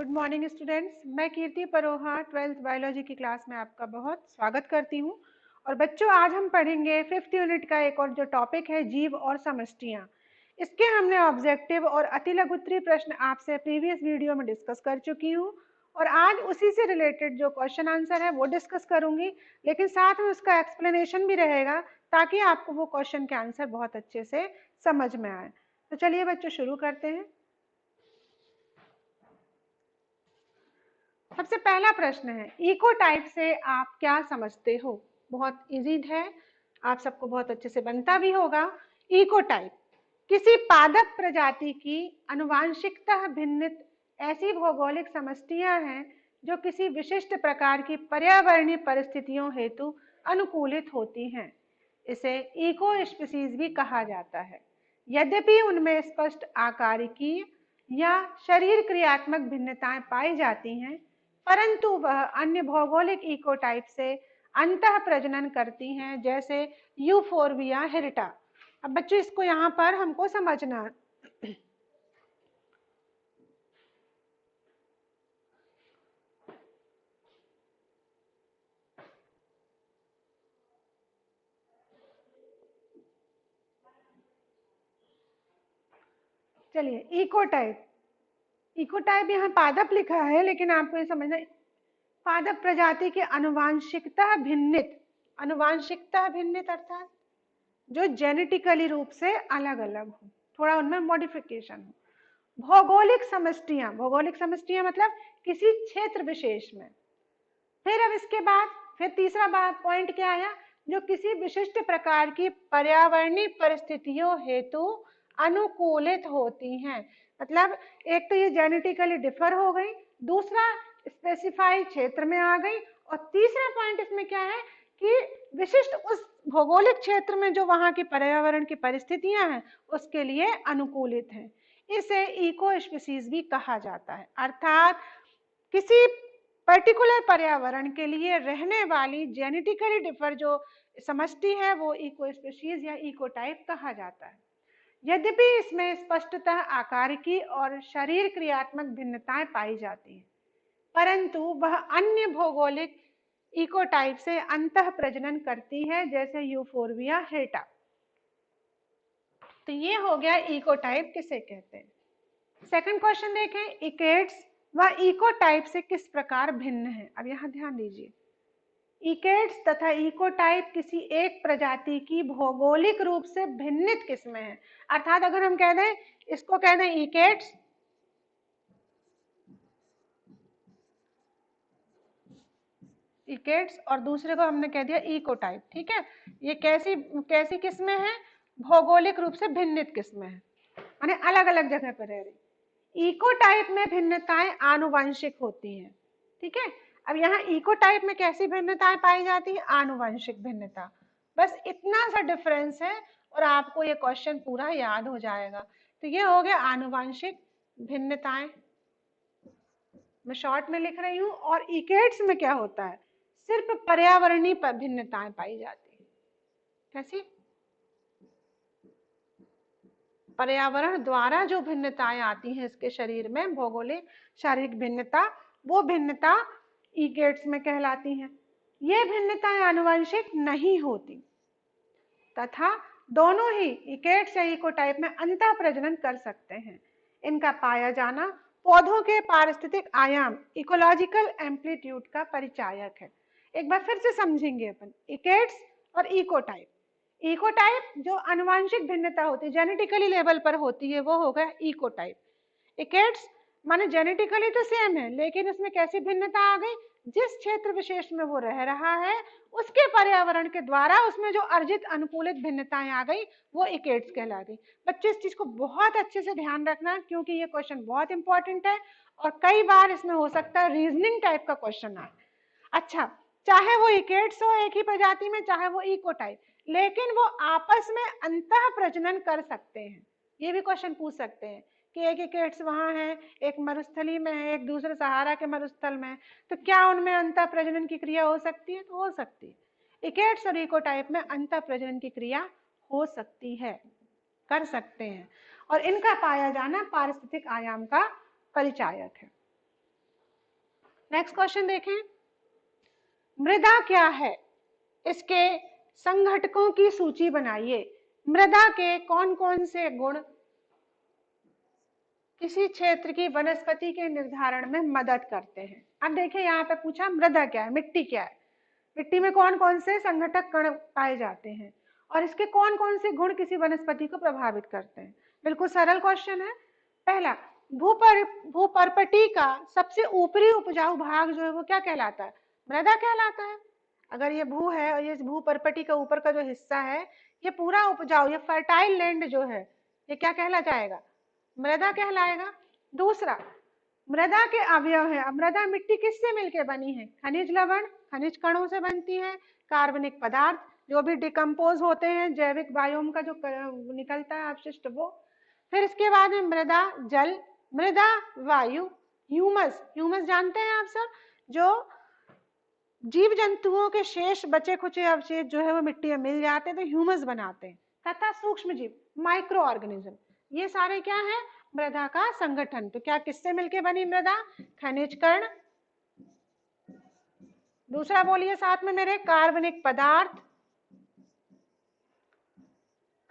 Good morning students. मैं कीर्ति Paroha 12th biology की class में आपका बहुत स्वागत करती हूं। और बच्चों, आज हम पढ़ेंगे 5th यूनिट का एक और जो टॉपिक है जीव और समष्टियां। इसके हमने ऑब्जेक्टिव और अतिलघुत्तरीय प्रश्न आपसे प्रीवियस वीडियो में डिस्कस कर चुकी हूं और आज उसी से रिलेटेड जो क्वेश्चन आंसर है वो डिस्कस करूंगी, लेकिन साथ में उसका एक्सप्लेनेशन भी रहेगा ताकि आपको वो क्वेश्चन के आंसर बहुत अच्छे से समझ में आए। तो चलिए बच्चों, शुरू करते हैं। सबसे पहला प्रश्न है, इकोटाइप से आप क्या समझते हो? बहुत इजी है, आप सबको बहुत अच्छे से बनता भी होगा। इकोटाइप किसी पादप प्रजाति की अनुवांशिकतः भिन्नित ऐसी भौगोलिक समष्टियां हैं जो किसी विशिष्ट प्रकार की पर्यावरणीय परिस्थितियों हेतु अनुकूलित होती हैं। इसे इको स्पीसीज भी कहा जाता है। यद्यपि उनमें स्पष्ट आकारिकीय या शरीर क्रियात्मक भिन्नताएं पाई जाती हैं, परंतु वह अन्य भौगोलिक इकोटाइप से अंतः प्रजनन करती हैं, जैसे यूफोर्बिया हेरिटा। अब बच्चों, इसको यहाँ पर हमको समझना है। चलिए, इकोटाइप। इकोटाइप यहाँ पादप लिखा है, लेकिन आपको ये समझना, पादप प्रजाति के अनुवांशिकता भिन्नित, अनुवांशिकता भिन्नित अर्थात जो जेनेटिकली रूप से अलग अलग हो, थोड़ा उनमें मॉडिफिकेशन हो। भौगोलिक समष्टियां, भौगोलिक समष्टियां मतलब किसी क्षेत्र विशेष में। फिर अब इसके बाद फिर तीसरा पॉइंट क्या आया? जो किसी विशिष्ट प्रकार की पर्यावरणीय परिस्थितियों हेतु अनुकूलित होती हैं। मतलब एक तो ये जेनेटिकली डिफर हो गई, दूसरा स्पेसिफाइड क्षेत्र में आ गई, और तीसरा पॉइंट इसमें क्या है कि विशिष्ट उस भौगोलिक क्षेत्र में जो वहां की पर्यावरण की परिस्थितियां हैं उसके लिए अनुकूलित हैं। इसे इको स्पीसीज भी कहा जाता है। अर्थात किसी पर्टिकुलर पर्यावरण के लिए रहने वाली जेनेटिकली डिफर जो समष्टि है वो इको स्पीशीज या इकोटाइप कहा जाता है। यद्यपि इसमें स्पष्टतः आकारिकी और शरीर क्रियात्मक भिन्नताएं पाई जाती हैं, परंतु वह अन्य भौगोलिक इकोटाइप से अंतः प्रजनन करती है, जैसे यूफोर्बिया हेरिटा। तो ये हो गया इकोटाइप किसे कहते हैं। सेकंड क्वेश्चन देखें, इकेट्स व इकोटाइप से किस प्रकार भिन्न है। अब यहां ध्यान दीजिए, इकेट्स तथा इकोटाइप किसी एक प्रजाति की भौगोलिक रूप से भिन्नित किस्में हैं। अर्थात अगर हम कह दें, इसको कह दें इकेट्स, इकेट्स, और दूसरे को हमने कह दिया इकोटाइप। ठीक है, ये कैसी कैसी किस्में हैं? भौगोलिक रूप से भिन्नित किस्में हैं, माने अलग अलग जगह पर रह रही। इकोटाइप में भिन्नताएं आनुवंशिक होती हैं। ठीक है, अब यहाँ इकोटाइप में कैसी भिन्नताएं पाई जाती है? आनुवंशिक भिन्नता। बस इतना सा डिफरेंस है और आपको ये क्वेश्चन पूरा याद हो जाएगा। तो ये हो गया आनुवंशिक भिन्नताएं, मैं शॉर्ट में लिख रही हूँ। और इकेट्स में क्या होता है? सिर्फ पर्यावरणीय भिन्नताएं पाई जाती है। कैसी? पर्यावरण द्वारा जो भिन्नताएं आती हैं इसके शरीर में, भौगोलिक शारीरिक भिन्नता, वो भिन्नता इकेट्स में कहलाती हैं। ये भिन्नताएं आनुवंशिक नहीं होती तथा दोनों ही इकेट्स या इकोटाइप में अंतः प्रजनन कर सकते हैं। इनका पाया जाना पौधों के पारिस्थितिक आयाम, इकोलॉजिकल एम्पलीट्यूड का परिचायक है। एक बार फिर से समझेंगे अपन, इकेट्स और इकोटाइप। इकोटाइप जो आनुवंशिक भिन्नता होती है, जेनेटिकली लेवल पर होती है, वो होगा इकोटाइप। इकेट्स माने जेनेटिकली तो सेम है, लेकिन उसमें कैसी भिन्नता आ गई? जिस क्षेत्र विशेष में वो रह रहा है उसके पर्यावरण के द्वारा उसमें जो अर्जित अनुकूलित भिन्नताएं आ गई वो इकेट्स कहला गई। बच्चों, इस चीज को बहुत अच्छे से ध्यान रखना, क्योंकि ये क्वेश्चन बहुत इंपॉर्टेंट है और कई बार इसमें हो सकता है रीजनिंग टाइप का क्वेश्चन आए। अच्छा, चाहे वो इकेट्स हो एक ही प्रजाति में, चाहे वो इकोटाइप, लेकिन वो आपस में अंतः प्रजनन कर सकते हैं। ये भी क्वेश्चन पूछ सकते हैं कि एक इकेट्स वहां है, एक मरुस्थली में है, एक दूसरे सहारा के मरुस्थल में, तो क्या उनमें अंतः प्रजनन की क्रिया हो सकती है? तो हो सकती है। इकेट्स और इकोटाइप में अंतः प्रजनन की क्रिया हो सकती है, कर सकते हैं, और इनका पाया जाना पारिस्थितिक आयाम का परिचायक है। नेक्स्ट क्वेश्चन देखें, मृदा क्या है, इसके संघटकों की सूची बनाइए। मृदा के कौन कौन से गुण किसी क्षेत्र की वनस्पति के निर्धारण में मदद करते हैं। अब देखिए यहाँ पे पूछा मृदा क्या है, मिट्टी क्या है, मिट्टी में कौन कौन से संघटक कण पाए जाते हैं और इसके कौन कौन से गुण किसी वनस्पति को प्रभावित करते हैं। बिल्कुल सरल क्वेश्चन है। पहला, भूपर्पटी का सबसे ऊपरी उपजाऊ भाग जो है वो क्या कहलाता है, मृदा कहलाता है। अगर ये भू है और ये भूपर्पटी का ऊपर का जो हिस्सा है ये पूरा उपजाऊ, ये फर्टाइल लैंड जो है ये क्या कहला जाएगा, मृदा कहलाएगा। दूसरा, मृदा के अवयव है। अब मृदा मिट्टी किससे मिलकर बनी है, खनिज लवण, खनिज कणों से बनती है, कार्बनिक पदार्थ जो भी डिकम्पोज होते हैं, जैविक बायोम का जो निकलता है अपशिष्ट वो। फिर इसके बाद में मृदा जल, मृदा वायु, ह्यूमस, ह्यूमस जानते हैं आप सब, जो जीव जंतुओं के शेष बचे खुचे अवशेष जो है वो मिट्टी में मिल जाते हैं तो ह्यूमस बनाते हैं। तथा सूक्ष्म जीव, माइक्रो ऑर्गेनिज्म, ये सारे क्या है, मृदा का संगठन। तो क्या किससे मिलके बनी मृदा, खनिज कण, दूसरा बोलिए साथ में मेरे, कार्बनिक पदार्थ,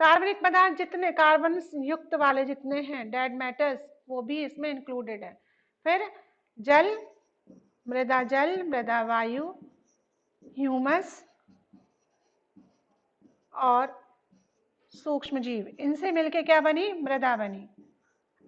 कार्बनिक पदार्थ जितने कार्बन युक्त वाले जितने हैं डेड मैटर्स वो भी इसमें इंक्लूडेड है। फिर जल, मृदा जल, मृदा वायु, ह्यूमस और सूक्ष्म जीव, इनसे मिलके क्या बनी, मृदा बनी।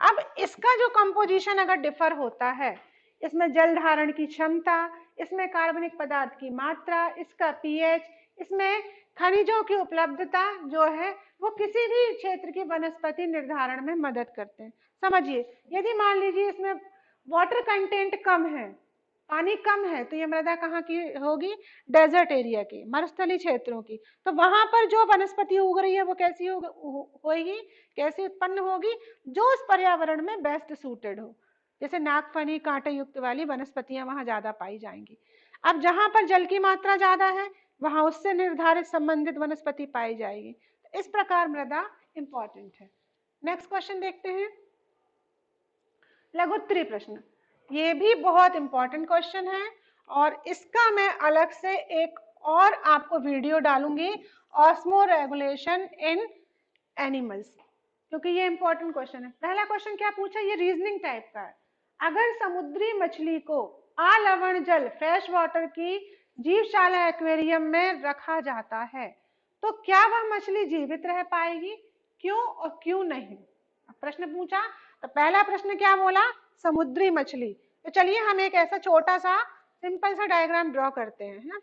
अब इसका जो कंपोजिशन अगर डिफर होता है, इसमें जल धारण की क्षमता, इसमें कार्बनिक पदार्थ की मात्रा, इसका पीएच, इसमें खनिजों की उपलब्धता जो है वो किसी भी क्षेत्र की वनस्पति निर्धारण में मदद करते हैं। समझिए, यदि मान लीजिए इसमें वाटर कंटेंट कम है, पानी कम है, तो ये मृदा कहाँ की होगी, डेजर्ट एरिया की, मरुस्थलीय क्षेत्रों की। तो वहां पर जो वनस्पति उग रही है वो कैसी होगी, कैसी उत्पन्न होगी, जो उस पर्यावरण में बेस्ट सूटेड हो। जैसे नागफनी, कांटे युक्त वाली वनस्पतियां वहां ज्यादा पाई जाएंगी। अब जहां पर जल की मात्रा ज्यादा है वहां उससे निर्धारित संबंधित वनस्पति पाई जाएगी। तो इस प्रकार मृदा इंपॉर्टेंट है। नेक्स्ट क्वेश्चन देखते हैं, लघुत्तरी प्रश्न। ये भी बहुत इंपॉर्टेंट क्वेश्चन है और इसका मैं अलग से एक और आपको वीडियो डालूंगी, ऑस्मो रेगुलेशन इन एनिमल्स, क्योंकि ये इंपॉर्टेंट क्वेश्चन है। पहला क्वेश्चन क्या पूछा, ये रीजनिंग टाइप का है। अगर समुद्री मछली को अलवण जल फ्रेश वाटर की जीवशाला एक्वेरियम में रखा जाता है तो क्या वह मछली जीवित रह पाएगी, क्यों और क्यों नहीं। प्रश्न पूछा तो पहला प्रश्न क्या बोला, समुद्री मछली। तो चलिए हम एक ऐसा छोटा सा सिंपल सा डायग्राम ड्रॉ करते हैं, है ना।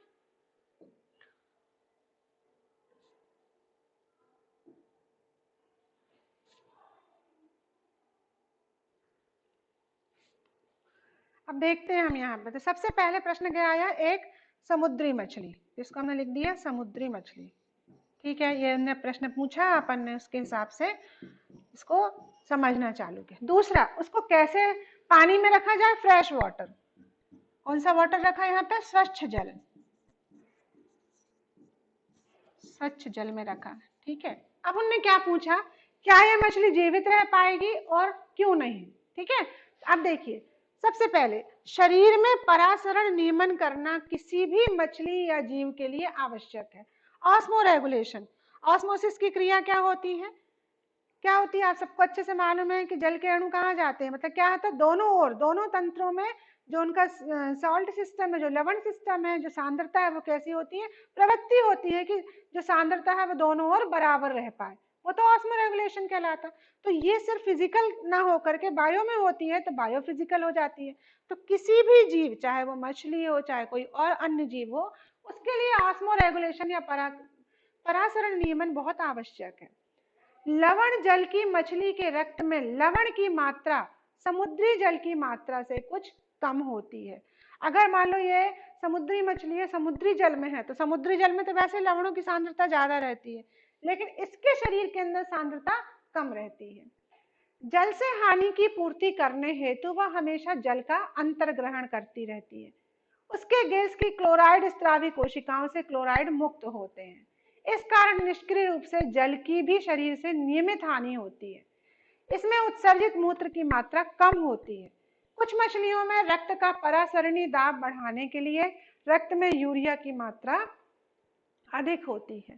अब देखते हैं हम यहाँ पे, तो सबसे पहले प्रश्न क्या आया, एक समुद्री मछली, इसको हमने लिख दिया समुद्री मछली। ठीक है, ये हमने प्रश्न पूछा, अपन ने उसके हिसाब से इसको समझना चालू किया। दूसरा, उसको कैसे पानी में रखा जाए, फ्रेश वाटर, कौन सा वाटर रखा है यहाँ पे, स्वच्छ जल, स्वच्छ जल में रखा। ठीक है, अब उनने क्या पूछा, क्या यह मछली जीवित रह पाएगी और क्यों नहीं। ठीक है, अब देखिए, सबसे पहले शरीर में परासरण नियमन करना किसी भी मछली या जीव के लिए आवश्यक है। ऑस्मो रेगुलेशन, ऑस्मोसिस की क्रिया क्या होती है, क्या होती है, आप सबको अच्छे से मालूम है कि जल के अणु कहाँ जाते हैं, मतलब क्या होता है, दोनों ओर, दोनों तंत्रों में जो उनका सॉल्ट सिस्टम है, जो लवण सिस्टम है, जो सांद्रता है वो कैसी होती है, प्रवृत्ति होती है कि जो सांद्रता है वो दोनों ओर बराबर रह पाए, वो तो ऑस्मो रेगुलेशन कहलाता है। तो ये सिर्फ फिजिकल ना होकर के बायो में होती है तो बायो फिजिकल हो जाती है। तो किसी भी जीव, चाहे वो मछली हो चाहे कोई और अन्य जीव हो, उसके लिए ऑस्मो रेगुलेशन या परासरण नियमन बहुत आवश्यक है। लवण जल की मछली के रक्त में लवण की मात्रा समुद्री जल की मात्रा से कुछ कम होती है। अगर मान लो ये समुद्री मछली है, समुद्री जल में है, तो समुद्री जल में तो वैसे लवणों की सांद्रता ज्यादा रहती है, लेकिन इसके शरीर के अंदर सांद्रता कम रहती है। जल से हानि की पूर्ति करने हेतु वह हमेशा जल का अंतर्ग्रहण करती रहती है। उसके गैस की क्लोराइड स्त्रावी कोशिकाओं से क्लोराइड मुक्त होते हैं। इस कारण निष्क्रिय रूप से जल की भी शरीर से नियमित हानि होती है। इसमें उत्सर्जित मूत्र की मात्रा कम होती है। कुछ मछलियों में रक्त का परासरणी दाब बढ़ाने के लिए रक्त में यूरिया की मात्रा अधिक होती है।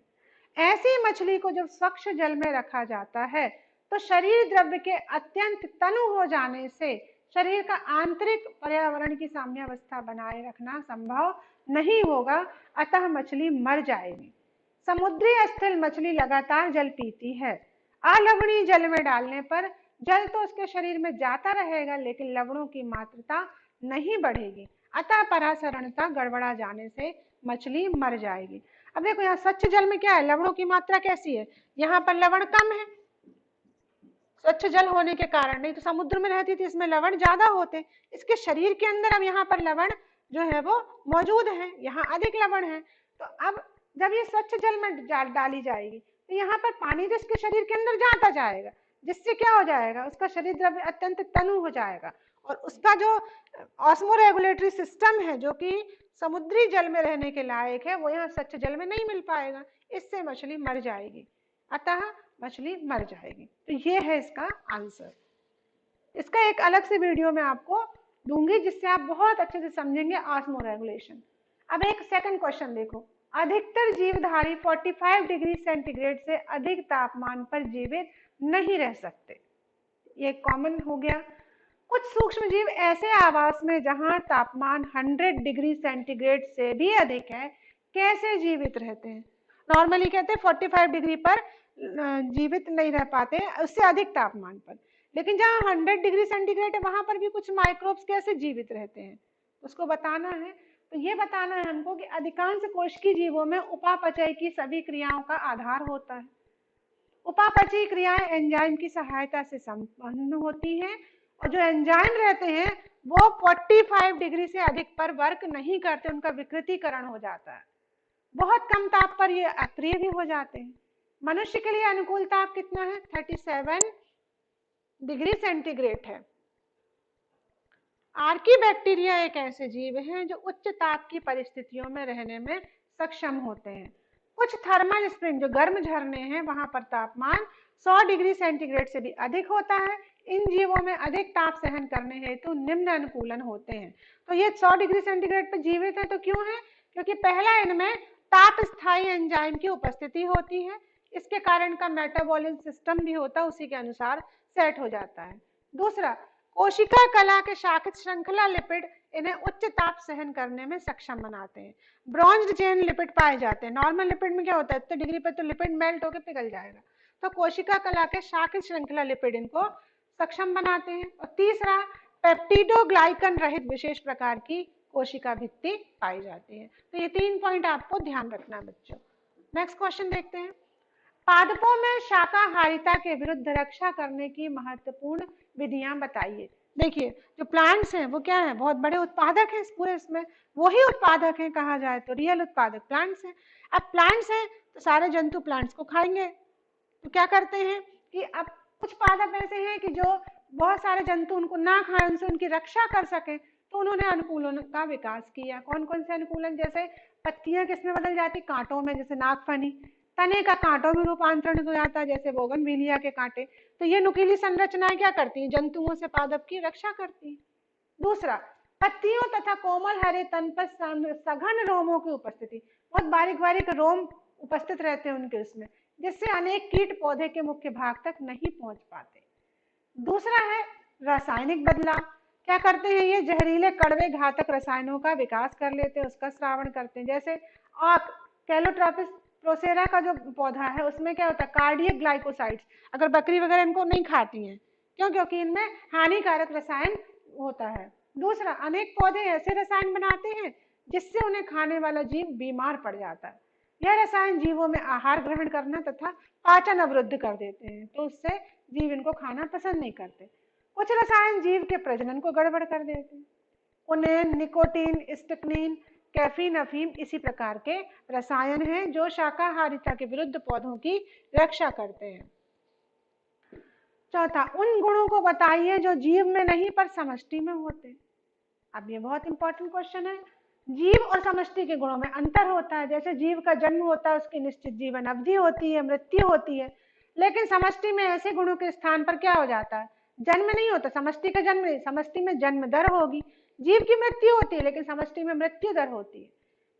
ऐसी मछली को जब स्वच्छ जल में रखा जाता है तो शरीर द्रव्य के अत्यंत तनु हो जाने से शरीर का आंतरिक पर्यावरण की साम्यावस्था बनाए रखना संभव नहीं होगा, अतः मछली मर जाएगी। समुद्री अस्थिल मछली लगातार जल पीती है। अलवणीय जल में डालने पर जल तो उसके शरीर में जाता रहेगा लेकिन लवणों की मात्रा नहीं बढ़ेगी, अतः परासरणता गड़बड़ा जाने से मछली मर जाएगी। अब देखो यहाँ स्वच्छ जल में क्या है, लवणों की मात्रा कैसी है, यहाँ पर लवण कम है स्वच्छ जल होने के कारण, नहीं तो समुद्र में रहती थी इसमें लवण ज्यादा होते। इसके शरीर के अंदर अब यहाँ पर लवण जो है वो मौजूद है, यहाँ अधिक लवण है। तो अब जब ये स्वच्छ जल में डाली जाएगी तो यहाँ पर पानी तो इसके शरीर के अंदर जाता जाएगा, जिससे क्या हो जाएगा, उसका शरीर द्रव्य अत्यंत तनु हो जाएगा और उसका जो ऑस्मोरेगुलेटरी सिस्टम है जो कि समुद्री जल में रहने के लायक है वो यहाँ स्वच्छ जल में नहीं मिल पाएगा, इससे मछली मर जाएगी, अतः मछली मर जाएगी। तो ये है इसका आंसर। इसका एक अलग से वीडियो मैं आपको दूंगी जिससे आप बहुत अच्छे से समझेंगे ऑस्मोरेगुलेशन। अब एक सेकंड क्वेश्चन देखो, अधिकतर जीवधारी 45 डिग्री सेंटीग्रेड से अधिक तापमान पर जीवित नहीं रह सकते, ये कॉमन हो गया। कुछ सूक्ष्म जीव ऐसे आवास में जहां तापमान 100 डिग्री सेंटीग्रेड से भी अधिक है कैसे जीवित रहते हैं? नॉर्मली कहते हैं 45 डिग्री पर जीवित नहीं रह पाते उससे अधिक तापमान पर, लेकिन जहां 100 डिग्री सेंटीग्रेड है वहां पर भी कुछ माइक्रोब्स कैसे जीवित रहते हैं उसको बताना है। तो ये बताना है हमको कि अधिकांश कोशिकीय जीवों में उपापचय की सभी क्रियाओं का आधार होता है। उपापचयी क्रियाएं एंजाइम की सहायता से संपन्न होती हैं और जो एंजाइम रहते हैं वो 45 डिग्री से अधिक पर वर्क नहीं करते, उनका विकृतीकरण हो जाता है, बहुत कम ताप पर ये अक्रिय भी हो जाते हैं। मनुष्य के लिए अनुकूल ताप कितना है? 37 डिग्री सेंटीग्रेड है। आर्कीबैक्टीरिया एक ऐसे जीव हैं जो उच्च ताप की परिस्थितियों में रहने में सक्षम होते हैं। कुछ थर्मल स्प्रिंग जो गर्म झरने हैं वहां पर तापमान 100 डिग्री सेंटीग्रेड से भी अधिक होता है। इन जीवों में अधिक ताप सहन करने हेतु निम्न अनुकूलन होते हैं। तो ये 100 डिग्री सेंटीग्रेड पर जीवित है तो क्यों है? क्योंकि पहला इनमें ताप स्थायी एंजाइम की उपस्थिति होती है, इसके कारण का मेटाबॉलिज्म सिस्टम भी होता है उसी के अनुसार सेट हो जाता है। दूसरा, कोशिका कला के शाखित श्रृंखला लिपिड इन्हें उच्च ताप सहन करने में सक्षम बनाते हैं। ब्रॉन्ज्ड चेन लिपिड पाए जाते हैं। नॉर्मल लिपिड में क्या होता है, इतने डिग्री पर तो लिपिड मेल्ट होकर पिघल जाएगा, तो कोशिका कला के शाखित श्रृंखला लिपिड इनको सक्षम बनाते हैं। और तीसरा, पेप्टिडोग्लाइकन रहित विशेष प्रकार की कोशिका भित्ति पाई जाती है। तो ये 3 पॉइंट आपको ध्यान रखना बच्चों। नेक्स्ट क्वेश्चन देखते हैं। पादपों में शाकाहारिता के विरुद्ध रक्षा करने की महत्वपूर्ण विधियां बताइए। देखिए जो प्लांट्स हैं वो क्या है, बहुत बड़े उत्पादक हैं इस पूरे, इसमें वही उत्पादक हैं कहा जाए तो, रियल उत्पादक प्लांट्स हैं। अब प्लांट्स हैं तो सारे जंतु प्लांट्स को खाएंगे, तो क्या करते हैं कि अब कुछ पादप ऐसे हैं कि जो बहुत सारे जंतु उनको ना खाएं, उनसे उनकी रक्षा कर सके, तो उन्होंने अनुकूलन का विकास किया। कौन कौन से अनुकूलन? जैसे पत्तियां किसमें बदल जाती? कांटों में, जैसे नागफनी, तने का कांटों में रूपांतरण हो जाता है जैसे बोगनविलिया के कांटे। तो ये नुकीली संरचनाएं क्या करती हैं? जंतुओं से पादप की रक्षा करती हैं। दूसरा, पत्तियों तथा कोमल हरे तन पर सघन रोमों की उपस्थिति, बहुत बारीक बारीक रोम उपस्थित रहते हैं उनके उसमें, जिससे अनेक कीट पौधे के मुख्य भाग तक नहीं पहुंच पाते। दूसरा है रासायनिक बदलाव। क्या करते हैं ये? जहरीले कड़वे घातक रसायनों का विकास कर लेते हैं, उसका श्रावण करते हैं। जैसे कैलोट्रोपिस प्रोसेरा का जो पौधा है उसमें क्या होता है, कार्डियक ग्लाइकोसाइड्स, अगर बकरी वगैरह इनको नहीं खाती हैं, क्यों? क्योंकि इनमें हानिकारक रसायन होता है। दूसरा, अनेक पौधे ऐसे रसायन बनाते हैं जिससे उन्हें खाने वाला जीव बीमार पड़ जाता है। यह रसायन जीवों में आहार ग्रहण करना तथा पाचन अवरुद्ध कर देते हैं, तो उससे जीव इनको खाना पसंद नहीं करते। कुछ रसायन जीव के प्रजनन को गड़बड़ कर देते हैं। उन्हें निकोटीन, स्टिकनीन, कैफीन, अफीम इसी प्रकार के रसायन हैं जो शाकाहारिता के विरुद्ध पौधों की रक्षा करते हैं। चौथा, उन गुणों को बताइए जो जीव में नहीं पर समष्टि में होते। अब ये बहुत इंपॉर्टेंट क्वेश्चन है। जीव और समष्टि के गुणों में अंतर होता है। जैसे जीव का जन्म होता है, उसकी निश्चित जीवन अवधि होती है, मृत्यु होती है, लेकिन समष्टि में ऐसे गुणों के स्थान पर क्या हो जाता है? जन्म नहीं होता, समष्टि का जन्म नहीं, समष्टि में जन्म दर होगी, जीव की मृत्यु होती है लेकिन समष्टि में मृत्यु दर होती है।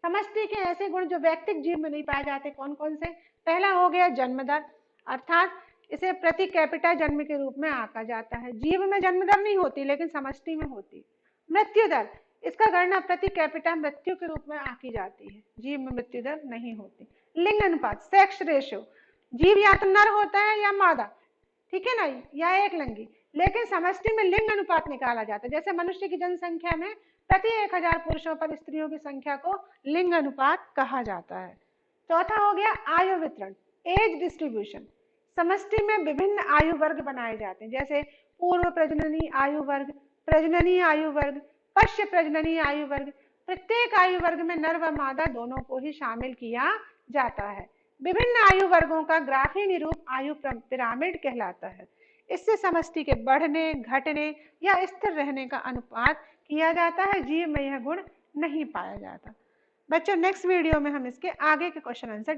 समष्टि के ऐसे गुण जो व्यक्तिक जीव में नहीं पाए जाते कौन कौन से? पहला हो गया जन्म दर, अर्थात इसे प्रति कैपिटा जन्म के रूप में आंका जाता है। जीव में जन्म दर नहीं होती लेकिन समष्टि में होती। मृत्यु दर, इसका गणना प्रति कैपिटा मृत्यु के रूप में आंकी जाती है, जीव में मृत्यु दर नहीं होती। लिंग अनुपात, सेक्स रेशियो, जीव या तो नर होता है या मादा, ठीक है ना, या एक लिंगी, लेकिन समष्टि में लिंग अनुपात निकाला जाता है। जैसे मनुष्य की जनसंख्या में प्रति 1000 पुरुषों पर स्त्रियों की संख्या को लिंग अनुपात कहा जाता है। चौथा हो गया आयु वितरण, एज डिस्ट्रीब्यूशन। समष्टि में विभिन्न आयु वर्ग बनाए जाते हैं, जैसे पूर्व प्रजननी आयु वर्ग, प्रजननी आयु वर्ग, पश्च प्रजननी आयु वर्ग। प्रत्येक आयु वर्ग में नर व मादा दोनों को ही शामिल किया जाता है। विभिन्न आयु वर्गों का ग्राफी निरूप आयु पिरामिड कहलाता है। इससे समष्टि के बढ़ने, घटने या स्थिर रहने का अनुपात किया जाता है। जीव में यह गुण नहीं पाया जाता। बच्चों नेक्स्ट वीडियो में हम इसके आगे के क्वेश्चन आंसर